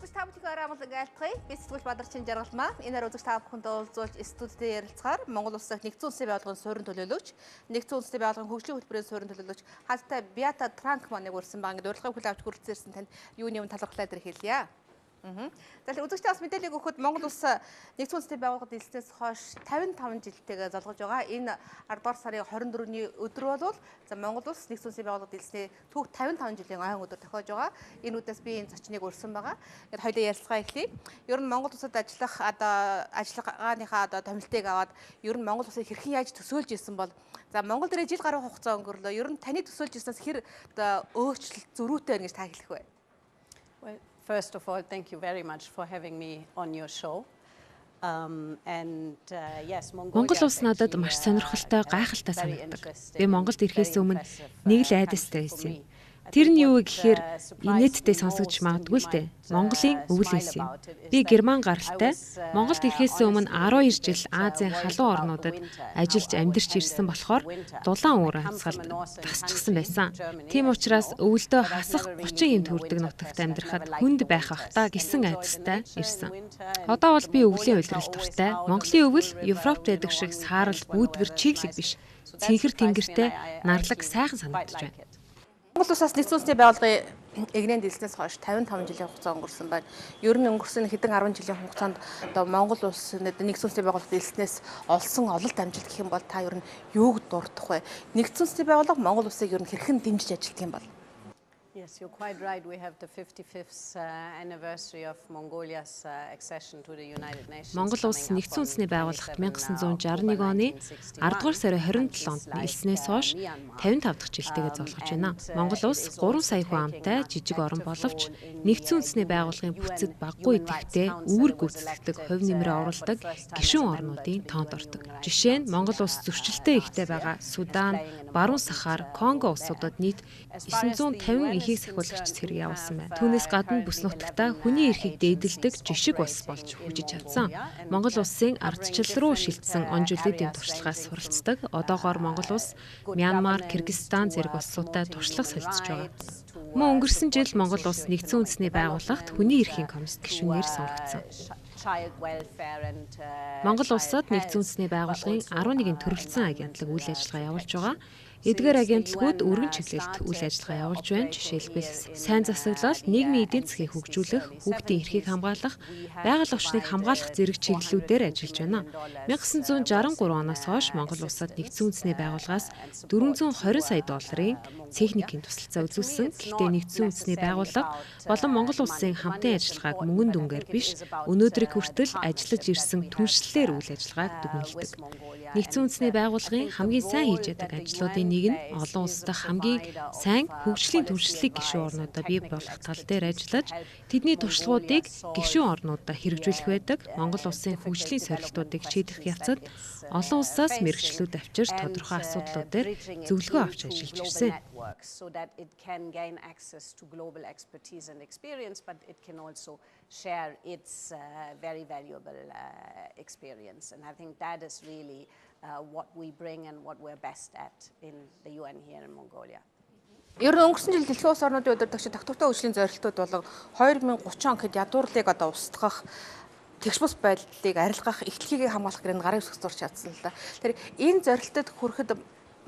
үзэгч та бүхэн амгалан айлтгая. Би сэтгүүл Бадарчин Жаргалмаа. Энэ хар үзэгч та бүхэнд уулзуулж студид ярилцахаар Монгол Улсын нэгдсэн улсын байгууллагын суурин төлөөлөгч, нэгдсэн улсын байгууллагын хөгжлийн хөтөлбөрийн суурин төлөөлөгч хаалттай Биата Транк маныг урьсан баг. Ингээд урилгыг хүлээн авч хүрэлцээрсэн танд юуны өмнө талархлаа дээр хэлье. За үзэгчдээ бас мэдээлэл өгөхөд Монгол Улс нэгдсэн улсын байгууллагад элснээс хойш 55 жилтэйгээ залгаж байгаа. Энэ 10 дугаар сарын 24-ний өдөр бол Монгол Улс нэгдсэн улсын байгууллагад элснээ түүх 55 жилийн ойн өдөр тохиож байгаа. Энэ үдээс би энэ зочныг урьсан байгаа. Ингээд хоёулаа ярилцгаа эхлэе. Ер нь Монгол Улсад ажиллах ажиллагааныхаа томилтыг аваад ер нь Монгол Улсыг хэрхэн яаж төсөөлж ирсэн бол за Монгол дээрээ жил гаруй хугацаа өнгөрлөө. Ер нь таны төсөөлж ирснээс хэр өөрчлөлт зөрүүтэй байна гэж та хэлэх вэ? First of all, thank you very much for having me on your show. Монгол улс надад маш сонирхолтой, гайхалтай санагддаг. Би Монголд ирэхээс өмнө нэг л айдастай байсан юм. Тэр нь юу вэ гэхээр инээдтэй сонсогдож магадгүй л дээ. Монголын өвөл байсан юм. Би Герман гаралтай Монголд ирэхээс өмнө 12 жил Азийн халуун орнуудад ажиллаж амьдарч ирсэн болохоор дулаан уур амьсгалд тасчихсан байсан. Тийм учраас өвөлдөө хасах 30 юм төрдөг нутагт амьдрахад хүнд байх бахта гэсэн айдастай ирсэн. Одоо бол би өвлийн улиралд дуртай. Монголын өвөл Европт байдаг шиг саарал бүүдгэр чиглэг биш. Цэнхэр тэнгэртэй нарлаг сайхан санагдаж байна. Монгол Улсаас нэгдсэн улсын байгууллагын эгнээнд элснээс хойш 55 жилийн хугацаа өнгөрсөн байна. Ер нь өнгөрсөн хэдэн 10 жилийн хугацаанд Монгол Улс нэгдсэн улсын байгууллагад элснээс олсон ололт амжилт гэх юм бол та ер нь юуг дурдах вэ? Нэгдсэн улсын байгууллага Монгол Улсыг ер нь хэрхэн дэмжиж ажилладаг юм бол? Yes, you're quite right. We have the 55th anniversary of Mongolia's accession to the United Nations. Монгол улс нэгдсэн үндэсний байгууллагт 1961 оны 10 дугаар сарын 27-нд элснээс хойш 55 дахь жилтэйгээ золгож байна. Монгол улс 3 сая хүн амтай жижиг орн боловч нэгдсэн үндэсний байгууллагын бүцэд баггүй идэвхтэй үүрэг гүйцэтгэдэг хувь нэмрээ оруулдаг гишүүн орнуудын тоонд ордог. Жишээ нь Монгол улс зөрчилтэй ихтэй байгаа Судан, Баруун Сахар, Конго улсуудад нийт 950 эрхийг сахиулагч зэрэг явуулсан байна. Түүнээс гадна бүс нутагта хүний эрхийг дээдэлдэг жишг улс болж хүжиж чадсан. Монгол улсын ардчил руу шилжсэн он жилийн туршлагаас суралцдаг. Одоогоор Монгол улс Мянмар, Кыргызстан зэрэг улсуудтай туршлага солилцож байгаа. Мөн өнгөрсөн жил Монгол улс нэгдсэн үндэсний байгууллагт хүний эрхийн комисс гишүүнээр сонгогдсон. Монгол улсад нэгдсэн үндэсний байгууллагын 11 төрөлцсөн агентлаг үйл ажиллагаа явуулж байгаа. Эдгээр агентлагууд өргөн чиглэлд үйл ажиллагаа явуулж байна. Жишээлбэл сайн засаглал, нийгмийн эдийн засгийг хөгжүүлэх, хүүхдийн эрхийг хамгаалах, байгаль орчныг хамгаалах зэрэг чиглэлүүдээр ажиллаж байна. 1963 оноос хойш Монгол улсад нэгдсэн үндэсний байгууллагаас 420 сая долларын техникийн тусалцаа үзүүлсэн. Гэхдээ нэгдсэн үндэсний байгууллага болон Монгол улсын хамтын ажиллагааг мөнгөн дүнгээр биш, өнөөдрийг хүртэл ажиллаж ирсэн түншлэлээр үйл ажиллагааг дүгнэлдэг. Нэгдсэн үндэсний байгууллагын хамгийн сайн хийж яадаг ажлуудын нэг нь олон улс дахь хамгийн сайн хөгжлийн түншлэлийг гишүүн орнуудаа бий болгох тал дээр ажиллаж тэдний туршлагуудыг гишүүн орнуудаа хэрэгжүүлэх байдаг. Монгол улсын хөгжлийн сорилтуудыг шийдэх явцад олон улсаас мэрэгчлүүд авчирч тодорхой асуудлууд дээр зөвлөгөө авч ажиллаж ирсэн. So that it can gain access to global expertise and experience, but it can also share its very valuable experience. And I think that is really what we bring and what we're best at in the UN here in Mongolia. Ер нь өнгөрсөн жил дэлхийн улс орнуудын удирдагчид доктортой хөгжлийн зорилтууд болон 2030 он гэхэд ядуурлыг устгах тэгш бус байдлыг арилгах, эхлэлхийг хамгаалах гэрээ гарын үсгс зурч чадсан л да. Тэгэхээр энэ зорилтод хүрэхэд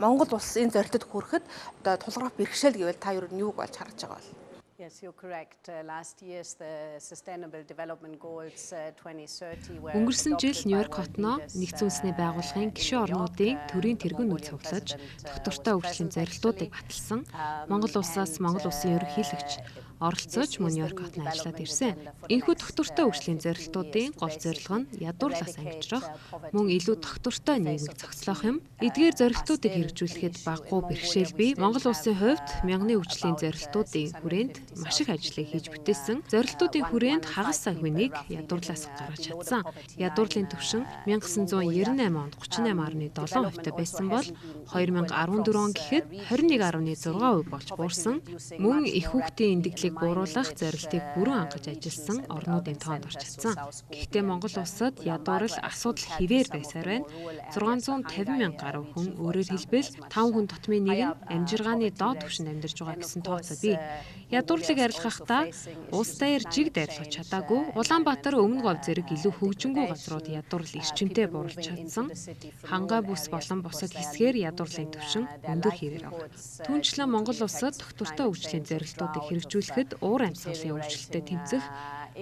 Монгол улс энэ зорилтод хүрэхэд тулгарх бэрхшээл гэвэл та ер нь юуг болж харж байгаа бол? Yes, you're correct. Last year's the Sustainable Development Goals 2030 were Өнгөрсөн жил Нью-Йорк хотноо нэгдсэн үндэсний байгууллагын гишүүн орнуудын төрийн тэргүүн үйл цуглаж доктортой хөгжлийн зорилтуудыг баталсан. Монгол улсаас Монгол улсын ерөнхийлөгч оролцож мөн Нью-Йорк хотод ажиллаад ирсэн. Энэхүү доктортой хөгжлийн зорилтуудын гол зорилго нь ядуурлаас ангижрах, мөн илүү доктортой нийгмийг зохицлох юм. Эдгээр зорилтуудыг хэрэгжүүлэхэд баггүй бэрхшээл бий. Монгол улсын хувьд мянганы хөгжлийн зорилтуудын хүрээнд маш их ажлыг хийж бүтээсэн. Зорилтуудын хүрээнд хагас сая хүнийг ядуурлаас гаргаж чадсан. Ядуурлын түвшин 1998 онд 38.7% байсан бол 2014 он гэхэд 21.6% болж буурсан. Мөн их хүүхдийн эндэгдлийг бууруулах зорилтыг бүрэн хангаж ажилласан орнуудын тоонд орж чадсан. Гэхдээ Монгол улсад ядуурл асуудал хിവэр байсаар байна. 650 мянга гаруй хүн өөрөөр хэлбэл 5 хүн дотмын нэг нь амжиргааны доод түвшинд амьдарч байгаа гэсэн тооцоо бий. Ядуурлыг арилгахдаа улс даяар жиг дайрлах чадаагүй Улаанбаатар өмнө говь зэрэг илүү хөгжингүй газрууд ядуурл эрчимтэй бууруулж чадсан. Хангаа бүс болон бусад хэсгээр ядуурлын түвшин өндөр хэвээр байна. Түүнчлэн Монгол улсад доктортой хөгжлийн зорилтуудыг хэрэгжүүлэхэд уур амьсгалын өөрчлөлтөд тэмцэх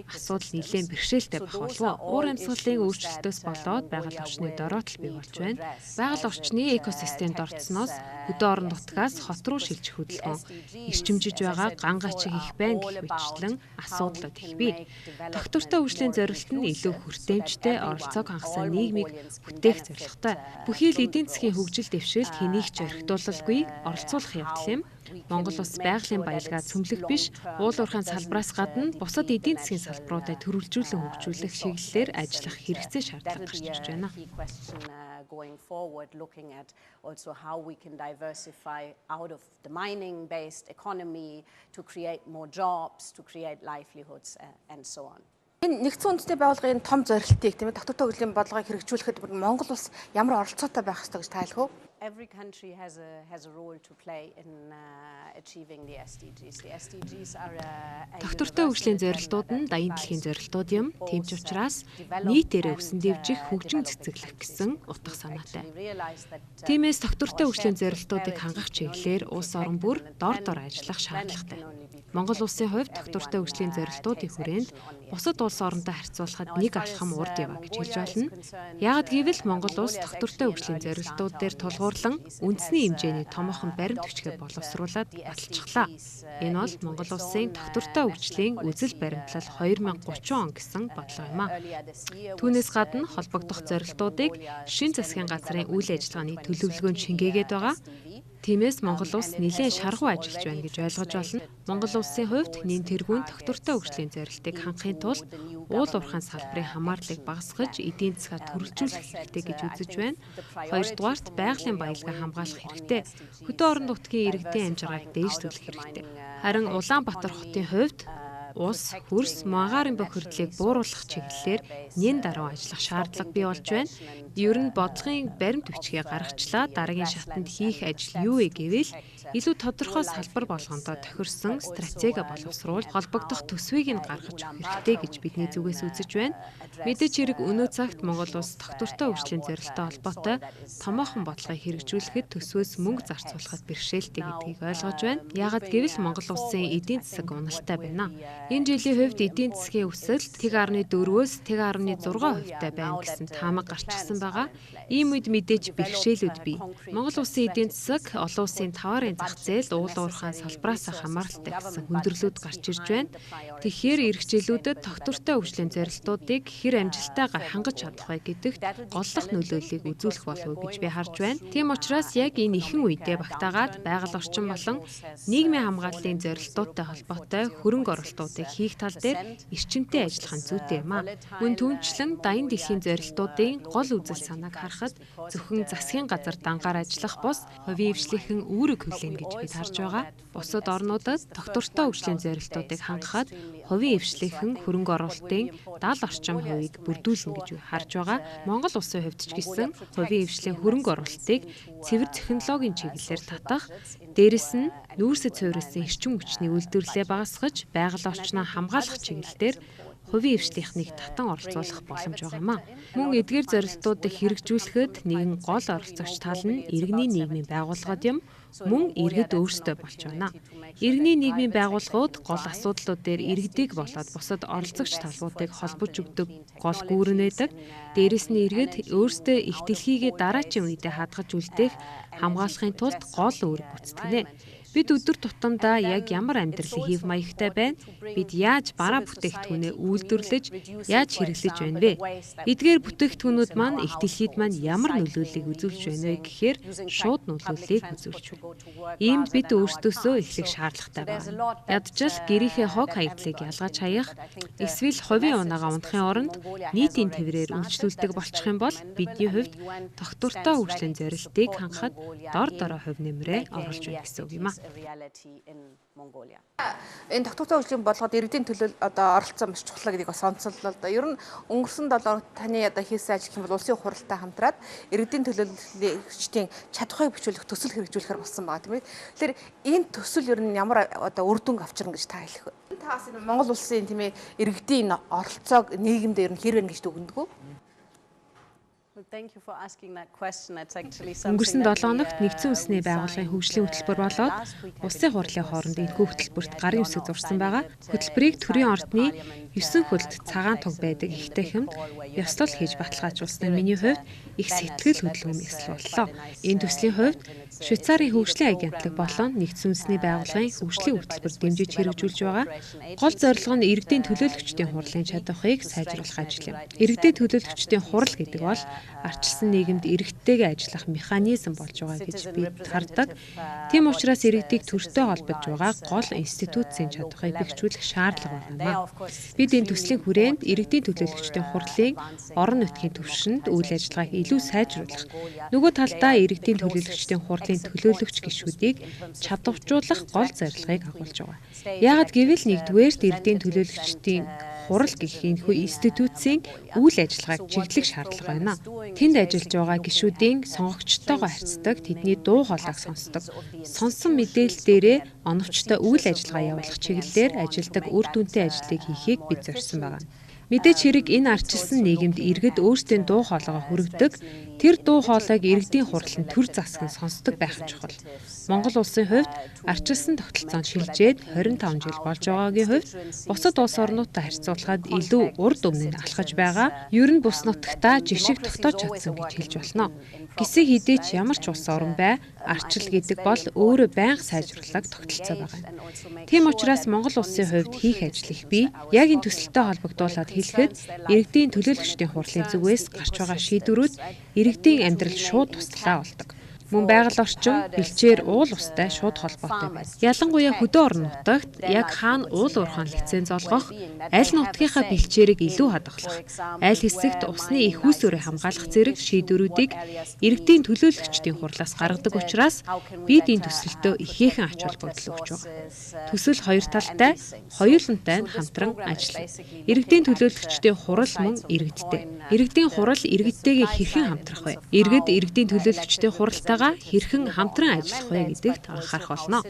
асуудал нэлээд бэрхшээлтэй байх болов. Уур амьсгалын өөрчлөлтөөс болоод байгаль орчны дороотол бий болж байна. Байгаль орчны экосистемд орцсноос хөдөө орон нутгаас хот руу шилжих хөдөлгөөн эрчимжиж байгаа ган гачиг их байна гэх мэтчлэн асуудлууд их бий. Доктортой хөгжлийн зорилт нь илүү хүртээмжтэй оролцоог хангасан нийгмийг бүтээх зорилготой. Бүхий л эдийн засгийн хөгжил дэвшилт хэнийг ч орхитуулалгүй оролцуулах явдал юм. Монгол улс байгалийн баялгаа цөмлөх биш, уул уурхайн салбараас гадна бусад эдийн засгийн салбаруудад төрөлжүүлэн хөгжүүлэх чиглэлээр ажиллах хэрэгцээ шаардлага гарч ирж байна. Going forward, looking at also how we can diversify out of the mining-based economy to create more jobs, to create livelihoods, and so on. Энэ нэгдсэн үндэсний байгууллагын том зорилтыг тийм ээ доктортой хөгжлийн бодлогыг хэрэгжүүлэхэд Монгол улс ямар оролцоотой байх ёстой гэж тайлах уу? Every country has a role to play in achieving the SDGs. The SDGs are Доктортой хөгжлийн зорилтууд нь даян дэлхийн зорилтууд юм. Тийм ч учраас нийтээрээ өсөн дэвжих хөгжин цэцэглэх гэсэн утга санаатай. Тиймээс доктортой хөгжлийн зорилтуудыг хангах чиглэлээр улс орон бүр дор ажиллах шаардлагатай. Монгол улсын хувьд доктортой хөгжлийн зорилтуудын хүрээнд бусад улс оронтой харьцуулахад нэг алхам урд яваа гэж хэлж байна. Яагад гэвэл Монгол улс доктортой хөгжлийн зорилтууд дээр тулгуурлан үндэсний хэмжээний томоохон баримт хүчгээ боловсруулад баталчихлаа. Энэ бол Монгол улсын доктортой хөгжлийн үзэл баримтлал 2030 он гэсэн бодлого юм а. Түүнээс гадна холбогдох зорилтуудыг шин засгийн газрын үйл ажиллагааны төлөвлөгөөнд шингээгээд байгаа. Тиймээс Монгол улс нэлээд шаргуу ажиллаж байна гэж ойлгож байна. Монгол улсын хувьд нэн тэргүүн доктортой хөгжлийн зорилтыг хангахын тулд уул уурхайн салбарын хамаарлыг багасгаж эдийн засгаа төрөлжүүлэх хэрэгтэй гэж үзэж байна. Хоёрдугаарт байгалийн баялгаа хамгаалах хэрэгтэй. Хөдөө орон нутгийн иргэдийн амжиргааг дээшлүүлэх хэрэгтэй. Харин Улаанбаатар хотын хувьд ус, хөрс, магаарын бохирдлыг бууруулах чиглэлээр нэн даруй ажиллах шаардлага бий болж байна. Ер нь бодлогын баримт бичгээ гаргачлаа. Дараагийн шатанд хийх ажил юу вэ гэвэл илүү тодорхой салбар болгондоо тохирсон стратеги боловсруулж холбогдох төсвийг нь гаргаж өгөх хэрэгтэй гэж бидний зүгээс үзэж байна. Мэдээж хэрэг өнөө цагт Монгол улс доктортой хөгжлийн зорилттой холбоотой томоохон бодлогыг хэрэгжүүлэхэд төсвөөс мөнгө зарцуулахад бэрхшээлтэй гэдгийг ойлгож байна. Яагад гэвэл Монгол улсын эдийн засаг уналтай байна. Энэ жилийн хувьд эдийн засгийн өсөлт 1.4-өөс 1.6% байна гэсэн таамаг гарчихсан байгаа. Ийм үед мэдээж бэрхшээлүүд бий. Монгол улсын эдийн засаг олон улсын товарын зах зээл уул уурхайн салбараас хамааралтай гэсэн хүндрэлүүд гарч ирж байна. Тэгэхээр эх жилүүдэд доктортой хөгжлийн зорилтуудыг хэр амжилттайгаар хангаж чадах вэ гэдэгт голлох нөлөөллийг үзүүлэх болов уу гэж би харж байна. Тийм учраас яг энэ ихэнх үедээ багтаагаад байгаль орчин болон нийгмийн хамгааллын зорилтуудтай холбоотой хөрөнгө оруулалтуудыг хийх тал дээр эрчимтэй ажиллах нь зүйтэй юм а. Мөн түүнчлэн даян дэлхийн зорилтуудын гол үзэл санааг харахад зөвхөн засгийн газар дангаар ажиллах бус хувийн хвшлийнхэн үүрэг хүлээнэ гэж бид харж байгаа. Бусад орнуудад доктортой хөгжлийн зорилтуудыг хангахад хувийн хвшлийнхэн хөрөнгө оруулалтын 70 орчим хувийг бүрдүүлнэ гэж харж байгаа. Монгол улсын хувьд ч гэсэн хувийн хвшлийн хөрөнгө оруулалтыг цэвэр технологийн чиглэлээр татах, дээрэс нь нүүрсэд суурилсан эрчим хүчний үйлдвэрлэлээ багасгаж, байгаль орчноо хамгаалах чиглэлээр хувийн хвшлийнхнийг татан оролцуулах боломж байгаа юм а. Мөн эдгээр зорилтуудыг хэрэгжүүлэхэд нэгэн гол оролцогч тал нь иргэний нийгмийн байгууллагууд юм. Мөн иргэд өөрсдөө болж байна. Иргэний нийгмийн байгууллагууд гол асуудлууд дээр иргэдийг болоод бусад оролцогч талбуудыг холбож өгдөг гол гүүрэн байдаг. Дээрэс нь иргэд өөрсдөө их дэлхийгээ дараачийн үедээ хадгаж үлдээх хамгаалахын тулд гол үүрэг гүйцэтгэнэ. Бид өдөр тутамдаа яг ямар амьдралын хэв маягтай байна? Бид яаж бараа бүтээгдэхүүнээ үйлдвэрлэж, яаж хэрэглэж байна вэ? Эдгээр бүтээгдэхүүнүүд маань их дэлхийд маань ямар нөлөөллийг үзүүлж байна вэ гэхээр шууд нөлөөллийг үзүүлж байна. Иймд бид өөрсдөөсөө эхлэх шаардлагатай байна. Ядчил гэрийнхээ хог хаягдлыг ялгаж хаях, эсвэл хувийн унаагаа унахын оронд нийтийн тээврээр үйлчлүүлдэг болчих юм бол бидний хувьд доктортой хөгжлийн зорилтыг хангахад дор дорой хувь нэмрээ оруулж байна гэсэн үг юм а. a reality in Mongolia. Энэ тогтвортой хөгжлийн болгоод иргэдийн төлөө одоо оролцоо маш чухал гэдгийг бас онцоллоо л да. Ер нь өнгөрсөн 7 хоногт таны одоо хийсэн ажил гэх юм бол улсын хуралтай хамтраад иргэдийн төлөөлөгчдийн чадхыг бичүүлэх төсөл хэрэгжүүлэхээр болсон байгаа тийм ээ. Тэгэхээр энэ төсөл ер нь ямар одоо үр дүнг авчирна гэж та хэлэх вэ? Та бас Монгол улсын тийм ээ иргэдийн оролцоог нийгэмд ер нь хэр байна гэж дүгнэдэг үү? Өнгөрсөн 7 хоногт нэгдсэн үндэсний байгууллагын хөгжлийн хөтөлбөр болоод улсын хурлын хооронд энэхүү хөтөлбөрт гарын үсэг зурсан байгаа. Хөтөлбөрийг төрийн ордны 9 хөлд цагаан туг байдаг ихтэй хэмд ёслол хийж баталгаажуулсан нь миний хувьд их сэтгэл хөдлөм ёслол боллоо. Энэ төслийн хувьд Швейцарын хөгжлийн агентлаг болон нэгдсэн үндэсний байгууллагын хөгжлийн хөтөлбөр дэмжиж хэрэгжүүлж байгаа. Гол зорилго нь иргэдийн төлөөлөгчдийн хурлын чадварыг сайжруулах ажил юм. Иргэдийн төлөөлөгчдийн хурал гэдэг бол арчилсан нийгэмд иргэдтэйгээ ажиллах механизм болж байгаа гэж би хардаг. Тийм учраас иргэдийг төртөө холбож байгаа гол институцийн чадварыг бэхжүүлэх шаардлага байна. Бид энэ төслийн хүрээнд иргэдийн төлөөлөгчдийн хурлын орон нутгийн түвшинд үйл ажиллагааг илүү сайжруулах, нөгөө талдаа иргэдийн төлөөлөгчдийн хурлын төлөөлөгч гишүүдийг чадваржуулах гол зорилгыг агуулж байгаа. Яагад гэвэл нэгдүгээрт иргэдийн төлөөлөгчдийн хурал гэх энэхүү институцийн үйл ажиллагааг чиглэх шаардлага байна. Тэнд ажиллаж байгаа гишүүдийн сонгогчтойгоо харьцдаг, тэдний дуу хоолойг сонсдог. Сонсон мэдээлэл дээрээ оновчтой үйл ажиллагаа явуулах чиглэлээр ажилдаг үр дүнтэй ажлыг хийхийг бид зорьсон байна. Мэдээч хэрэг энэ арчилсан нийгэмд иргэд өөрсдийн дуу хоолойгоо хүргэдэг, тэр дуу хоолойг иргэдийн хурал нь төр засаг нь сонсдог байх нь чухал. Монгол улсын хувьд арчилсан тогтолцоонд шилжээд 25 жил болж байгаагийн хувьд бусад улс орнуудтай харьцуулахад илүү урд өмнө алхаж байгаа. Ер нь бус нутагтаа жишг тогтоож чадсан гэж хэлж болно. Гисэн хідээч ямар ч улс орн бай, арчил гэдэг бол өөрөө байнга сайжруулах тогтолцоо байгаа. Тийм учраас Монгол улсын хувьд хийх ажил их бий. Яг энэ төсөлтөй холбогдуулаад хэлэхэд иргэдийн төлөөлөгчдийн хурлын зүгээс гарч байгаа шийдвэрүүд иргэдийн амьдрал шууд туслаа болдог. Мөн байгаль орчин, бэлчээр уул устай шууд холбоотой байна. Ялангуяа хөдөө орон нутагт яг хаана уул уурхайн лиценз олгох, аль нутгийнхаа бэлчээрийг илүү хадгалах, аль хэсэгт усны их үүсвэрийг хамгаалах зэрэг шийдвэрүүдийг иргэдийн төлөөлөгчдийн хурлаас гаргадаг учраас бид энэ төсөлтөө ихээхэн ач холбогдол өгч байгаа. Төсөл хоёр талтай, хоёулантай нь хамтран ажиллана. Иргэдийн төлөөлөгчдийн хурал мөн иргэдтэй. Иргэдийн хурал иргэдтэйгээ хэрхэн хамтрах вэ? Иргэд иргэдийн төлөөлөгчдийн хуралтай хэрхэн хамтран ажиллах вэ гэдэгт анхаарах болно.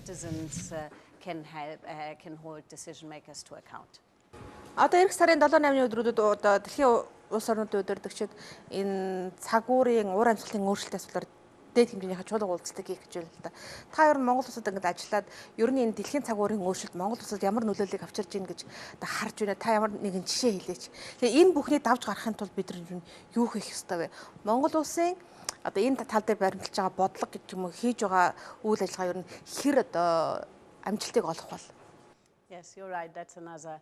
Одоо эх сарын 7-8-ны өдрүүдэд одоо дэлхийн улс орнуудын удирдагчид энэ цагуурийн уур амьсгалын өөрчлөлт асуудлаар дээд хэмжээнийхээ чуулга уулзалтыг хийх гэж байна л да. Та ер нь Монгол улсад ингэж ажиллаад ер нь энэ дэлхийн цагуурийн өөрчлөлт Монгол улсад ямар нөлөөллийг авчирж ийн гэж одоо харж байна. Та ямар нэгэн жишээ хэлээч. Тэгээ энэ бүхнийг давж гаргахын тулд бид нар юу хийх ёстой вэ? Монгол улсын одоо энэ тал дээр баримталж байгаа бодлого гэж юм уу хийж байгаа үйл ажиллагаа ер нь хэр одоо амжилтыг олох бол? Yes, you're right. That's another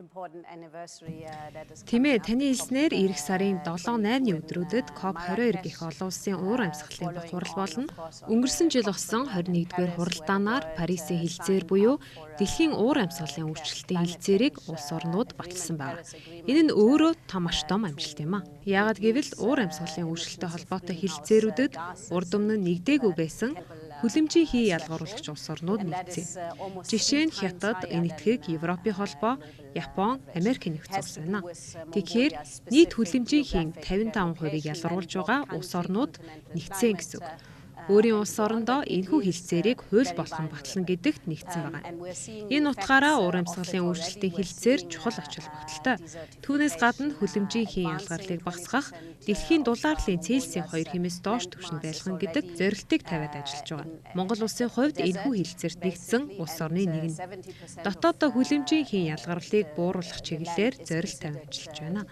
important anniversary that is. Тиймээ таны хэлснээр эх сарын 7-8-ны өдрүүдэд COP22 гэх олон улсын уур амьсгалын хурал болно. Өнгөрсөн жил болсон 21-р хуралдаанаар Парисын хэлцээр буюу дэлхийн уур амьсгалын өөрчлөлтийн хэлцээрийг улс орнууд баталсан байна. Энэ нь өөрөө маш том амжилт юм а. Яагад гэвэл уур амьсгалын өөрчлөлттэй холбоотой хэлцээрүүдэд урд өмнө нэгдээгүй байсан хүлэмжийн хий ялгаруулагч улс орнууд нэгдсэн. Жишээ нь Хятад, Энэтхэг, Европын холбоо, Япон, Америк нэгдсэн улс байна. Тэгэхээр нийт хүлэмжийн хийн 55%-ийг ялгаруулж байгаа улс орнууд нэгдсэн гэсэн үг. Өөрийн улс орондоо энэхүү хэлцээрийг хууль болгон батлана гэдэгт нэгдсэн байгаа. Энэ утгаараа уур амьсгалын өөрчлөлтийн хэлцээр чухал ач холбогдолтой. Түүнээс гадна хүлэмжийн хийн ялгарлыг багасгах, дэлхийн дулаарлын Цельсийн 2 хэмээс доош түвшинд байлгах гэдэг зорилтыг тавиад ажиллаж байгаа. Монгол улсын хувьд энэхүү хэлцээрт нэгдсэн улс орны нэг нь. Дотооддоо хүлэмжийн хийн ялгарлыг бууруулах чиглэлээр зорилт тавиад ажиллаж байна.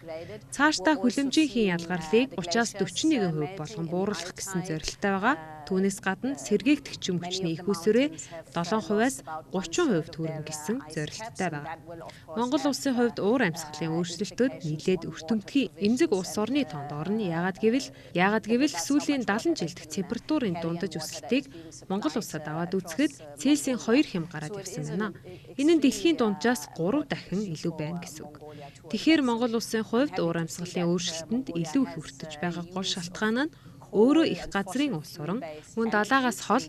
Цаашдаа хүлэмжийн хийн ялгарлыг 30-41% болгон бууруулах гэсэн зорилттой байгаа. Түүнээс гадна сэргээгдэгчийн хүчний их үсвэрээ 7%-аас 30% төрнө гэсэн зорилттой байна. Монгол улсын хувьд уур амьсгалын өөрчлөлтөд нийлээд өртөмтгий эмзэг улс орны тоонд орно. Яагад гэвэл сүүлийн 70 жилд температурын дундаж өсөлтийг Монгол улсад аваад үзэхэд Цельсийн 2 хэм гараад явсан байна. Энэ нь дэлхийн дунджаас 3 дахин илүү байна гэсэн үг. Тэгэхээр Монгол улсын хувьд уур амьсгалын өөрчлөлтөнд илүү их өртөж байгаа гол шалтгаан нь өөрөө их газрын улс орон мөн далаагаас хол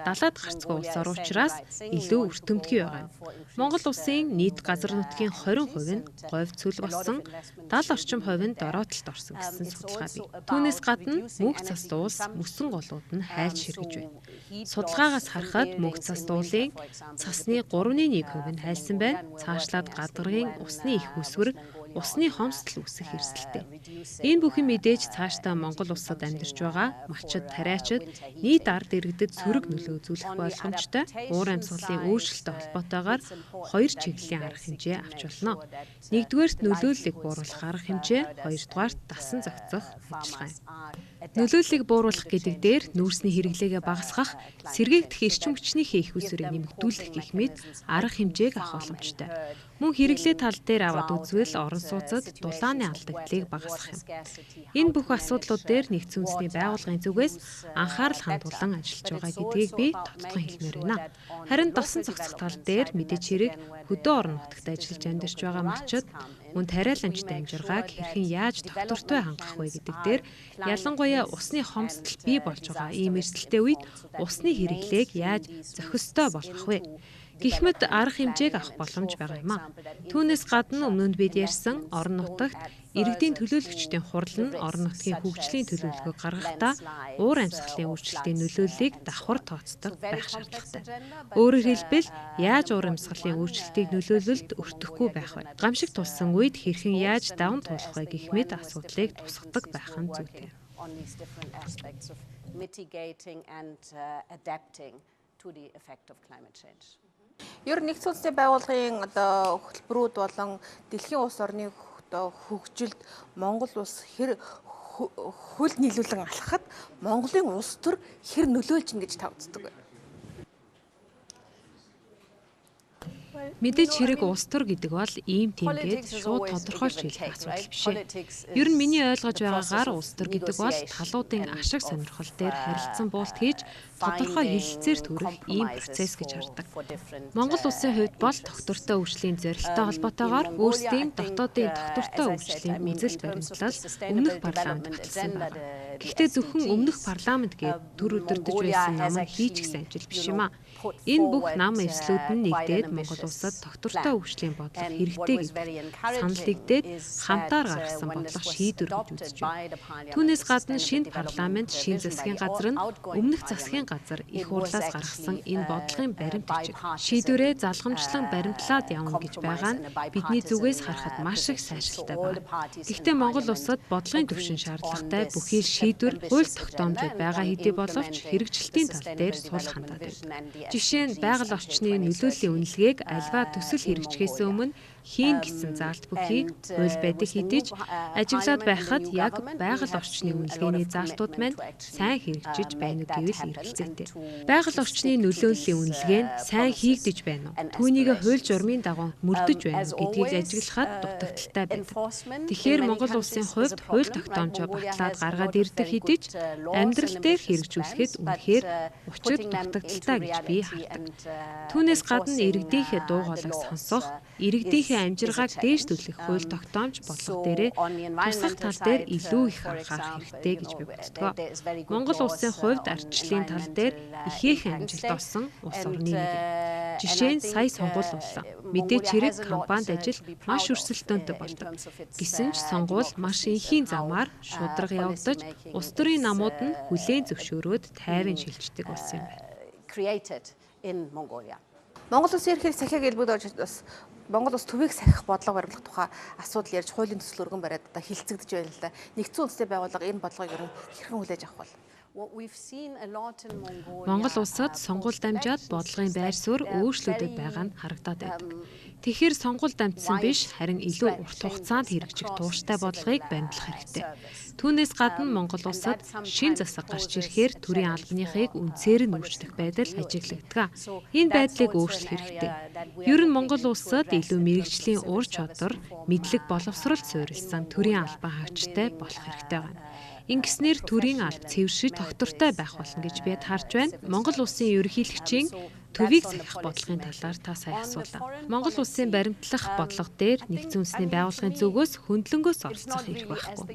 далаад гарцгүй улс орн учраас илүү өртөмтгий байгаа юм. Монгол улсын нийт газар нутгийн 20% нь говь цөл болсон, 70 орчим хувь нь дороотлолд орсон гэсэн судалгаа бий. Түүнээс гадна мөнх цас дуулс мөсөн голууд нь хайлт ширгэж байна. Судалгаагаас харахад мөнх цас дуулын цасны 3.1% нь хайлсан байна. Цаашлаад гадаргын усны их үсвэр усны хомсдол үүсэх эрсдэлтэй. Энэ бүхэн мэдээж цаашдаа Монгол улсад амьдарч байгаа мачид, тариачид нийт ард иргэдэд сөрөг нөлөө үзүүлэх боломжтой уур амьсгалын өөрчлөлттэй холбоотойгоор хоёр чиглэлийн арга хэмжээ авч болно. Нэгдүгээрт нөлөөллийг бууруулах арга хэмжээ, хоёрдугаарт дасан зохицох ажиллагаа юм. Нөлөөллийг бууруулах гэдэг дээр нүүрсний хэрэглээгээ багасгах, сэргээгдэх эрчим хүчнийхээ их усүрийг нэмэгдүүлэх гэх мэт арга хэмжээг авах боломжтой. Мөн хэрэглээ тал дээр аваад үзвэл орон сууцад дулааны алдагдлыг багасгах юм. Энэ бүх асуудлууд дээр нэгдсэн үндэсний байгууллагын зүгээс анхаарал хандуулан ажиллаж байгаа гэдгийг би тодтогон хэлмээр байна. Харин досон зохицох тал дээр мэдээж хэрэг хөдөө орон нутагт ажиллаж амьдарч байгаа мачид мөн тариаламжтай амжиргааг хэрхэн яаж доктортой хангах вэ гэдэг дээр ялангуяа усны хомсдол бий болж байгаа ийм эрсдэлтэй үед усны хэрэглээг яаж зохистой болгох вэ? Гэх мэт арга хэмжээг авах боломж байгаа юм а. Түүнээс гадна өмнө нь бид ярьсан орон нутагт иргэдийн төлөөлөгчдийн хурал нь орон нутгийн хөгжлийн төлөвлөгөөг гаргахдаа уур амьсгалын өөрчлөлтийн нөлөөллийг давхар тооцдог байх шаардлагатай. Өөрөөр хэлбэл яаж уур амьсгалын өөрчлөлтийг нөлөөлөлд өртөхгүй байх вэ? Гамшиг тулсан үед хэрхэн яаж даван туулах вэ гэх мэт асуудлыг тусгадаг байх нь зүйтэй. Ер нь нэгдсэн улсын байгууллагын хөтөлбөрүүд болон дэлхийн улс орны хөгжилд Монгол улс хэр хөл нийлүүлэн алхахад Монголын улс төр хэр нөлөөлж ин гэж та үздэг вэ? Мэдээж хэрэг улс төр гэдэг бол ийм тиймгээд шууд тодорхойлж хэлэх асуудал биш ээ. Ер нь миний ойлгож байгаагаар улс төр гэдэг бол талуудын ашиг сонирхол дээр харилцан буулт хийж тодорхой хэлэлцээр төрөх ийм процесс гэж хардаг. Монгол улсын хувьд бол доктортой өвчлийн зорилттой холбоотойгоор өөрсдийн дотоодын доктортой өвчлийн үзэл баримтлал өмнөх парламент баталсан байна. Гэхдээ зөвхөн өмнөх парламент гээд төр өдөрдөж байсан нам хийчих амжилт биш юм а. Энэ бүх нам эвслүүд нь нэгдээд Монгол улсад доктортой өвчлийн бодлого хэрэгтэй гэдгийг санал нэгдээд хамтаар гаргасан бодлого шийдвэр гэж үзэж байна. Түүнээс гадна шинэ парламент, шинэ засгийн газар нь өмнөх засгийн газар их хурлаас гаргасан энэ бодлогын баримт бичиг шийдвэрээ залгамжлан баримтлаад явна гэж байгаа нь бидний зүгээс харахад маш их сайжралтай байна. Гэхдээ Монгол улсад бодлогын төвшин шаардлагатай бүхий шийдвэр хууль тогтоомжид байгаа хэдий боловч хэрэгжилтийн тал дээр сул хандаад байна. Жишээ нь байгаль орчны нөлөөллийн үнэлгээг альва төсөл хэрэгжихээс өмнө хийн гэсэн заалт бүхий хууль байдаг хэдий ч ажиглаад байхад яг байгаль орчны үнэлгээний заалтууд маань сайн хэрэгжиж байна уу гэвэл эргэлзээтэй. Байгаль орчны нөлөөллийн үнэлгээ нь сайн хийгдэж байна уу? Түүнийг хууль журмын дагуу мөрдөж байна уу гэдгийг ажиглахад дутагдaltaй байдаг. Тэгэхээр Монгол улсын хувьд хууль тогтоомжоо батлаад гаргаад ирдэг хэдий ч амьдрал дээр хэрэгжүүлэхэд үнэхээр учир дутагдaltaй гэж би хардаг. Түүнээс гадна иргэдийнхээ дуу хоолойг сонсох, иргэдийнхээ амжиргааг дээшлүүлэх хууль тогтоомж бодлого дээрээ тусах тал дээр илүү их анхаарах хэрэгтэй гэж би боддог. Монгол улсын хувьд ардчлалын тал дээр ихээхэн амжилт олсон улс орны нэг. Жишээ нь сая сонгуул болсон. Мэдээч хэрэг кампанид ажил маш өрсөлдөөнтэй болдог. Гэсэн ч сонгуул маш энхийн замаар шударга явагдаж, улс төрийн намууд нь хүлээн зөвшөөрөөд тайван шилждэг болсон юм. Монгол улсын ерөнхий сахиаг элбэгдэж бас Монгол улс төвийг сахих бодлого баримтлах тухай асуудал ярьж хуулийн төсөл өргөн бариад одоо хилцэгдэж байна л да. Нэгдсэн улсын байгууллага энэ бодлогыг хэрхэн хүлээж авах вэ? Монгол улсад сонгуульд амжаад бодлогын байр суурь өөрчлөгдөж байгаа нь харагдаад байдаг. Тэгэхээр сонгуульд амжсан биш, харин илүү урт хугацаанд хэрэгжих тууштай бодлогыг баримтлах хэрэгтэй. Түүнээс гадна Монгол улсад шин засаг гарч ирэхээр төрийн албаныхыг үндсээр нь өөрчлөх байдал ажиглагддаг. Энэ байдлыг өөрчлөх хэрэгтэй. Ер нь Монгол улсад илүү мэрэгжлийн ур чадвар, мэдлэг боловсрол суурилсан төрийн албан хаагчтай болох хэрэгтэй байна. Ингэснээр төрийн алба цэвэршиж тогтвортой байх болно гэж би харж байна. Монгол улсын ерөнхийлөгчийн төвийг сахих бодлогын талаар та сая асуулаа. Монгол улсын баримтлах бодлого дээр нэгдсэн үндэсний байгууллагын зүгээс хөндлөнгөөс оролцох хэрэг байхгүй.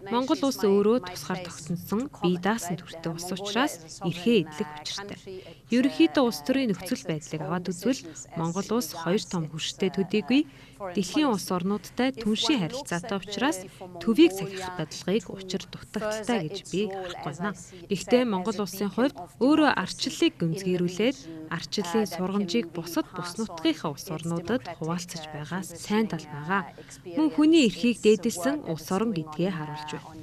Монгол улс өөрөө тусгаар тогтносон бие даасан төртэй улс учраас эрхээ эдлэх учиртай. Ерөнхийдөө улс төрийн нөхцөл байдлыг аваад үзвэл Монгол улс хоёр том хөрштэй төдийгүй дэлхийн улс орнуудтай түншийн харилцаатай учраас төвийг сахих бодлогыг учир дутагдaltaй гэж би харахгүй байна. Гэхдээ Монгол улсын хувьд өөрөө арчлалыг гүнзгийрүүлээд арчлалын сургамжийг бусад бус нутгийнхаа улс орнуудад хуваалцаж байгаас сайн тал байгаа. Мөн хүний эрхийг дээдэлсэн улс орн гэдгээ харуулж байна.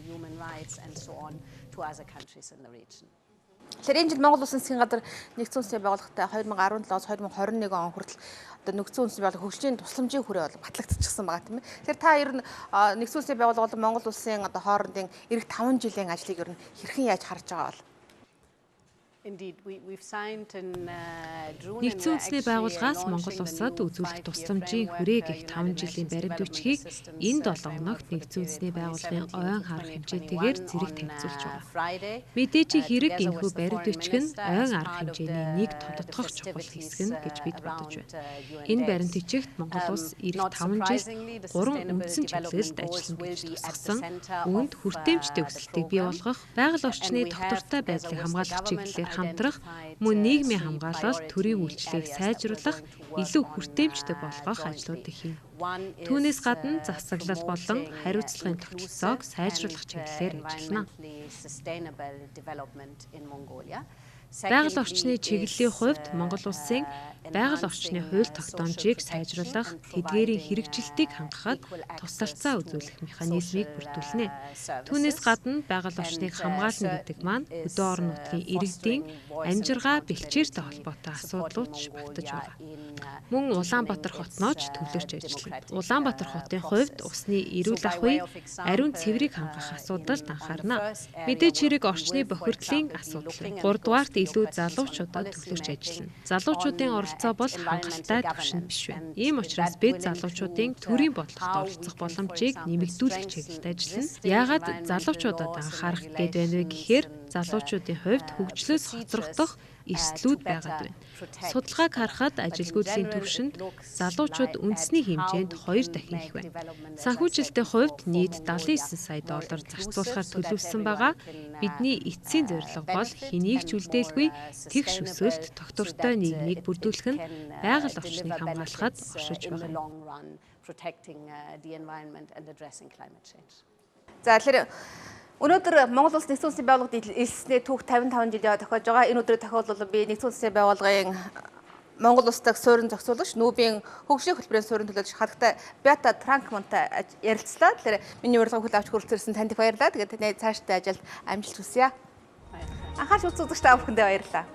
Тэгэхээр энэ жил Монгол Улсын засгийн газар нэгдсэн үндэсний байгууллагатай 2017-2021 он хүртэл одоо нэгдсэн үндэсний байгууллага хөгжлийн тусламжийн хүрээ бол батлагдчихсан байгаа тийм ээ. Тэгэхээр та ер нь нэгдсэн үндэсний байгууллага болон Монгол Улсын одоо хоорондын эх 5 жилийн ажлыг ер нь хэрхэн яаж харж байгаа бол? Нэгдсэн үндэсний байгууллагаас Монгол улсад үзүүлэх тусламжийн хүрээг их 5 жилийн баримт бичгийг энэ 7 хоногт нэгдсэн үндэсний байгууллагын ойн харах хэмжээтэйгээр зэрэг танилцуулж байгаа. Мэдээж хэрэг энэхүү баримт бичиг нь ойн арга хэмжээний нэг тодотгох чухал хэсэг нь гэж бид бодож байна. Энэ баримт бичигт Монгол улс эх 5 жилд 3 үндсэн чиглэлд ажиллана гэж тусгасан. Үүнд хүртээмжтэй өсөлтийг бий болгох, байгаль орчны тогтвортой байдлыг хамгаалах чиглэлээр хамтрах, мөн нийгмийн хамгаалалт, төрийн үйлчлэгийг сайжруулах, илүү хүртээмжтэй болгох ажлуудыг хийнэ. Түүнээс гадна засаглал болон хариуцлагын тогтолцоог сайжруулах чиглэлээр ажиллана. Байгаль орчны чиглэлийн хувьд Монгол улсын байгаль орчны хууль тогтоомжийг сайжруулах, тэдгээрийн хэрэгжилтийг хангахад тусалцаа үзүүлэх механизмыг бүрдүүлнэ. Түүнээс гадна байгаль орчныг хамгаална гэдэг маань хөдөө орон нутгийн иргэдийн амжиргаа бэлчээртэй холбоотой асуудлууд багтаж байгаа. Мөн Улаанбаатар хотнооч төвлөрч ажиллана. Улаанбаатар хотын хувьд усны эрүүл ахуй, ариун цэврийг хангах асуудалд анхаарна. Мэдээж хэрэг орчны бохирдлын асуудал. 3 дугаарт илүү залуучуудад төвлөрч ажиллана. Залуучуудын оролцоо бол хангалттай түвшинд биш байна. Ийм учраас бид залуучуудын төрийн бодлогот оролцох боломжийг нэмэгдүүлэх чиглэлд ажиллана. Яагаад залуучуудад анхаарах гээд байна вэ гэхээр залуучуудын хувьд хөгжлөөс хоцрогдох эрсдлүүд байгаад байна. Судалгааг харахад ажилгүйдлийн түвшинд залуучууд үндэсний хэмжээнд 2 дахин их байна. Санхүүжилтийн хувьд нийт $79 сая зарцуулахаар төлөвлөсөн байгаа. Бидний эцсийн зорилго бол хэнийг ч үлдээлгүй тэгш өсөлт, тогтвортой нийгмийг бүрдүүлэх нь байгаль орчныг хамгаалахад оршиж байгаа. За тэгэхээр өнөөдөр Монгол Улс нэгдсэн үндэсний байгууллагад элснээ түүх 55 жил яваад тохиож байгаа. Энэ өдрийн тохиолдол би нэгдсэн үндэсний байгууллагын Монгол Улс дахь суурин зохицуулагч, нүүбийн хөгжлийн хөтөлбөрийн суурин төлөөлөгч хадагтай Беата Транкмантай ярилцлаа. Тэгэхээр миний урилгыг хүлээн авч хүрэлцээрсэн танд их баярлалаа. Тэгээд таны цаашдаа ажилд амжилт хүсье. Анхаарч үзэгч та бүхэндээ баярлалаа.